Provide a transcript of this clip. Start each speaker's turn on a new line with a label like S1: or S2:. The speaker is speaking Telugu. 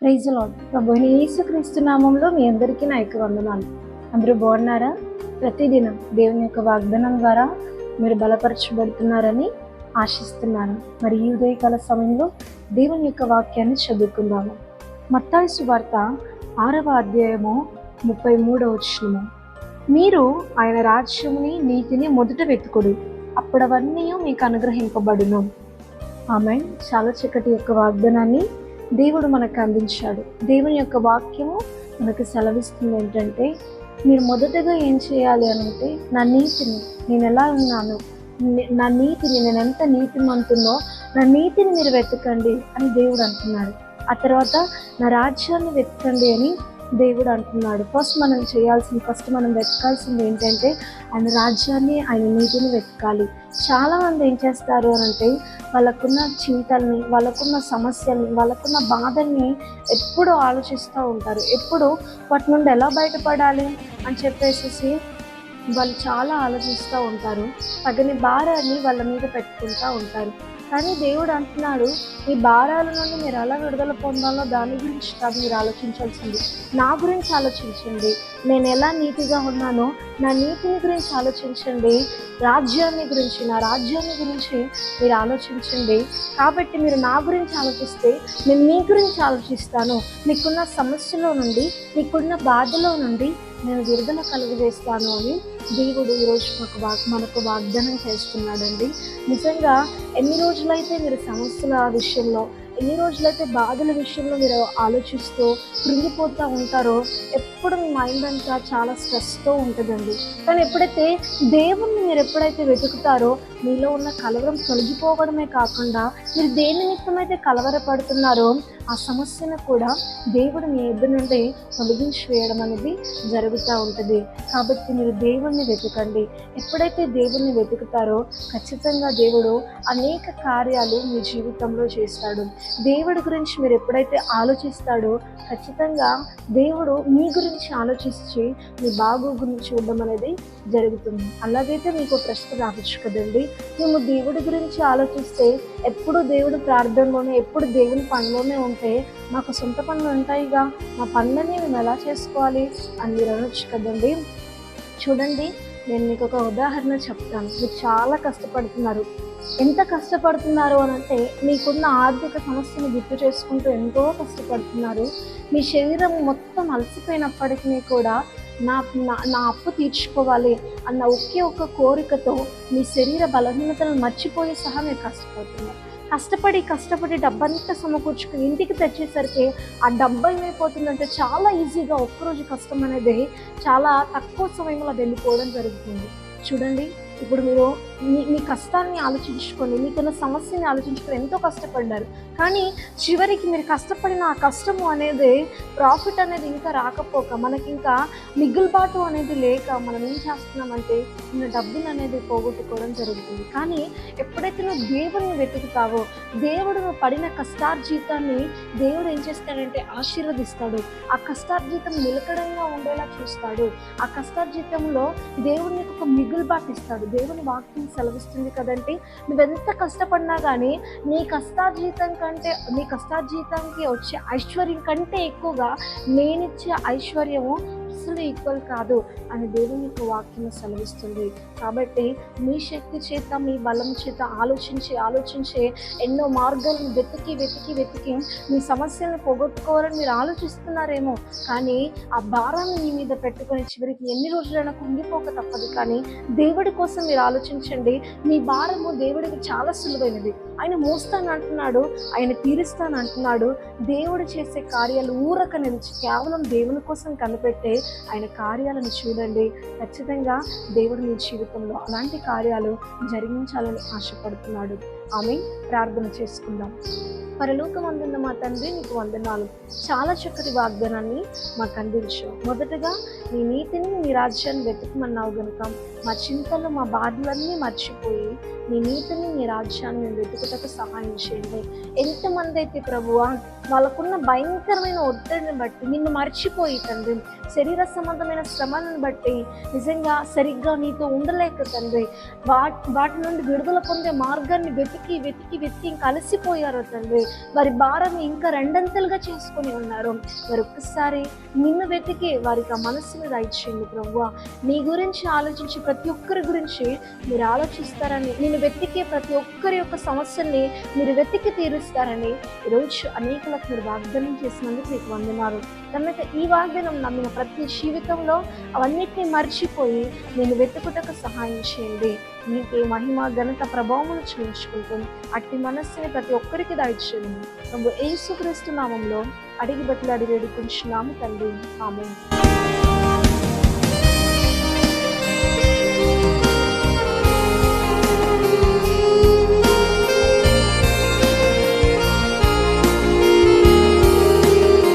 S1: Praise lord. ప్రభువైన యేసుక్రీస్తు నామంలో మీ అందరికీ నా యొక్క వందనాలు. అందరూ బాగున్నారా? ప్రతిదినం దేవుని యొక్క వాగ్దానం ద్వారా మీరు బలపరచబడుతున్నారని ఆశిస్తున్నాను. మరి ఈ ఉదయకాల సమయంలో దేవుని యొక్క వాక్యాన్ని చదువుకుందాము. మత్తయి సువార్త 6వ అధ్యాయము 33వ వచనము. మీరు ఆయన రాజ్యముని నీతిని మొదట వెతుకుడు, అప్పుడవన్నీ మీకు అనుగ్రహింపబడును. ఆమేన్. చాలా చక్కటి యొక్క వాగ్దానాన్ని దేవుడు మనకు అందించాడు. దేవుని యొక్క వాక్యము మనకు సెలవిస్తుంది ఏంటంటే, మీరు మొదటగా ఏం చేయాలి అని అంటే, నా నీతిని నేను ఎలా ఉన్నాను, నా నీతిని నేను ఎంత నీతిమంతున్నో నా నీతిని మీరు వెతకండి అని దేవుడు అంటున్నాడు. ఆ తర్వాత నా రాజ్యాన్ని వెతకండి అని దేవుడు అంటున్నాడు. ఫస్ట్ మనం వెతకాల్సింది ఏంటంటే ఆయన రాజ్యాన్ని, ఆయన నీతిని వెతకాలి. చాలామంది ఏం చేస్తారు అని అంటే, వాళ్ళకున్న చింతల్ని, వాళ్ళకున్న సమస్యల్ని, వాళ్ళకున్న బాధల్ని ఎప్పుడు ఆలోచిస్తూ ఉంటారు. ఎప్పుడు వాటి నుండి ఎలా బయటపడాలి అని చెప్పేసి వాళ్ళు చాలా ఆలోచిస్తూ ఉంటారు. తగని భారాన్ని వాళ్ళ మీద పెట్టుకుంటూ ఉంటారు. కానీ దేవుడు అంటున్నాడు, ఈ భారాల నుండి మీరు ఎలా విడుదల పొందాలో దాని గురించి కాదు మీరు ఆలోచించాల్సింది, నా గురించి ఆలోచించండి. నేను ఎలా నీతిగా ఉన్నానో నా నీతిని గురించి ఆలోచించండి. నా రాజ్యాన్ని గురించి మీరు ఆలోచించండి. కాబట్టి మీరు నా గురించి ఆలోచిస్తే నేను మీ గురించి ఆలోచిస్తాను. మీకున్న సమస్యలో నుండి, మీకున్న బాధలో నుండి నేను విడుదల కలుగజేస్తాను అని దేవుడు ఈరోజు మనకు వాగ్దానం చేస్తున్నాడండి. నిజంగా ఎన్ని రోజులైతే మీరు సమస్యల విషయంలో, ఎన్ని రోజులైతే బాధల విషయంలో మీరు ఆలోచిస్తూ కృంగిపోతూ ఉంటారో, ఎప్పుడు మీ మైండ్ అంతా చాలా స్ట్రెస్తో ఉంటుందండి. కానీ దేవుణ్ణి మీరు ఎప్పుడైతే వెతుకుతారో మీలో ఉన్న కలవరం తొలగిపోవడమే కాకుండా, మీరు దేని నిమిత్తమైతే కలవరపడుతున్నారో ఆ సమస్యను కూడా దేవుడు మీ ఎదురు నుండి తొలగించి వేయడం అనేది జరుగుతూ ఉంటుంది. కాబట్టి మీరు దేవుణ్ణి వెతకండి. ఎప్పుడైతే దేవుణ్ణి వెతుకుతారో ఖచ్చితంగా దేవుడు అనేక కార్యాలు మీ జీవితంలో చేస్తాడు. దేవుడి గురించి మీరు ఎప్పుడైతే ఆలోచిస్తాడో ఖచ్చితంగా దేవుడు మీ గురించి ఆలోచించి మీ బాగు గురించి చూడడం అనేది జరుగుతుంది. అలాగైతే మీకు ప్రశ్న రావచ్చు కదండి, మేము దేవుడి గురించి ఆలోచిస్తే ఎప్పుడు దేవుడు ప్రార్థనలోనే, ఎప్పుడు దేవుని పనిలోనే ఉంటే మాకు సొంత పనులు ఉంటాయిగా, మా పనులని మేము ఎలా చేసుకోవాలి అని మీరు అనొచ్చు కదండి. చూడండి, నేను మీకు ఒక ఉదాహరణ చెప్తాను. మీరు చాలా కష్టపడుతున్నారు. ఎంత కష్టపడుతున్నారు అని అంటే, మీకున్న ఆర్థిక సమస్యను గుర్తు చేసుకుంటూ ఎంతో కష్టపడుతున్నారు. మీ శరీరం మొత్తం అలసిపోయినప్పటికీ కూడా నా అప్పు తీర్చుకోవాలి అన్న ఒకే ఒక్క కోరికతో మీ శరీర బలహీనతలను మర్చిపోయి సహా మీరు కష్టపడుతున్నారు. కష్టపడి డబ్బంతా సమకూర్చుకుని ఇంటికి తెచ్చేసరికి ఆ డబ్బు ఏమైపోతుందంటే చాలా ఈజీగా ఒక్కరోజు కష్టం అనేది చాలా తక్కువ సమయంలో వెళ్ళిపోవడం జరుగుతుంది. చూడండి, ఇప్పుడు మీరు మీ కష్టాన్ని ఆలోచించుకొని, మీకున్న సమస్యని ఆలోచించుకొని ఎంతో కష్టపడ్డారు. కానీ చివరికి మీరు కష్టపడిన ఆ కష్టము అనేది, ప్రాఫిట్ అనేది ఇంకా రాకపోక, మనకి ఇంకా మిగులుబాటు అనేది లేక మనం ఏం చేస్తున్నామంటే మన డబ్బులు అనేది పోగొట్టుకోవడం జరుగుతుంది. కానీ ఎప్పుడైతే నువ్వు దేవుడిని వెతుకుతావో, దేవుడు నువ్వు పడిన కష్టార్జితాన్ని దేవుడు ఏం చేస్తాడంటే ఆశీర్వదిస్తాడు. ఆ కష్టార్జితం నిలకడంగా ఉండేలా చూస్తాడు. ఆ కష్టార్జితంలో దేవుడు నీకు ఒక మిగులుబాటు ఇస్తాడు. దేవుని వాక్యం సెలవిస్తుంది కదంటే, నువ్వెంత కష్టపడినా కానీ నీ కష్టార్జితానికి వచ్చే ఐశ్వర్యం కంటే ఎక్కువగా నేనిచ్చే ఐశ్వర్యము అసలు ఈక్వల్ కాదు అని దేవుని యొక్క వాక్యం సెలవిస్తుంది. కాబట్టి మీ శక్తి చేత, మీ బలం చేత ఆలోచించి ఎన్నో మార్గాలను వెతికి మీ సమస్యలను పోగొట్టుకోవాలని మీరు ఆలోచిస్తున్నారేమో. కానీ ఆ భారాన్ని మీ మీద పెట్టుకొని చివరికి ఎన్ని రోజులైనా కుంగిపోక తప్పదు. కానీ దేవుడి కోసం మీరు ఆలోచించండి. మీ భారము దేవుడికి చాలా సులువైనది. ఆయన మోస్తాను అంటున్నాడు, ఆయన తీరుస్తాను అంటున్నాడు. దేవుడు చేసే కార్యాలు ఊరక నిలిచి కేవలం దేవుని కోసం కనిపెట్టే ఆయన కార్యాలను చూడండి. ఖచ్చితంగా దేవుడు మీ జీవితంలో అలాంటి కార్యాలు జరిగించాలని ఆశపడుతున్నాడు. ఆమె ప్రార్థన చేసుకుందాం. పరలోకమందున్న మా తండ్రి, నీకు వందనాలు. చాలా చక్కటి వాగ్దానాన్ని మాకు అందించు. మొదటగా నీ నీతిని నీ రాజ్యాన్ని వెతుకుమన్నావు గనుక మా చింతలు మా బాధలన్నీ మర్చిపోయి నీ నీతిని నీ రాజ్యాన్ని మేము వెతుకుటకు సహాయం చేయండి. ఎంతమంది అయితే ప్రభువా వాళ్ళకున్న భయంకరమైన ఒత్తిడిని బట్టి నిన్ను మర్చిపోయి తండ్రి, శరీర సంబంధమైన శ్రమలను బట్టి నిజంగా సరిగ్గా నీతో ఉండలేక తండ్రి, వాటి నుండి విడుదల పొందే మార్గాన్ని వెతికి వెతికి వెతికి ఇంకా అలసిపోయారు తండ్రి. వారి భారాన్ని ఇంకా రెండంతలుగా చేసుకొని ఉన్నారు. వారు ఒక్కసారి నిన్ను వెతికి వారికి ఆ మనస్సుని దయచేయండి ప్రభువా. నీ గురించి ఆలోచించి ప్రతి ఒక్కరి గురించి మీరు ఆలోచిస్తారని, నేను వెతికే ప్రతి ఒక్కరి యొక్క సమస్యల్ని మీరు వెతికి తీరుస్తారని ఈరోజు అనేకులకు మీరు వాగ్దానం చేసినందుకు మీకు వందనాలు. కనుక ఈ వాగ్దానం నమ్మిన ప్రతి జీవితంలో అవన్నిటిని మర్చిపోయి నేను వెతుకుటకు సహాయం చేయండి. నీకే మహిమ ఘనత ప్రభావములు చూపించుకుంటూ అట్టి మనస్సుని ప్రతి ఒక్కరికి దయచేయండి. ప్రభు యేసుక్రీస్తు నామంలో అడిగి బతులాడి వేడుకుంటున్నాము తండ్రి. ఆమేన్.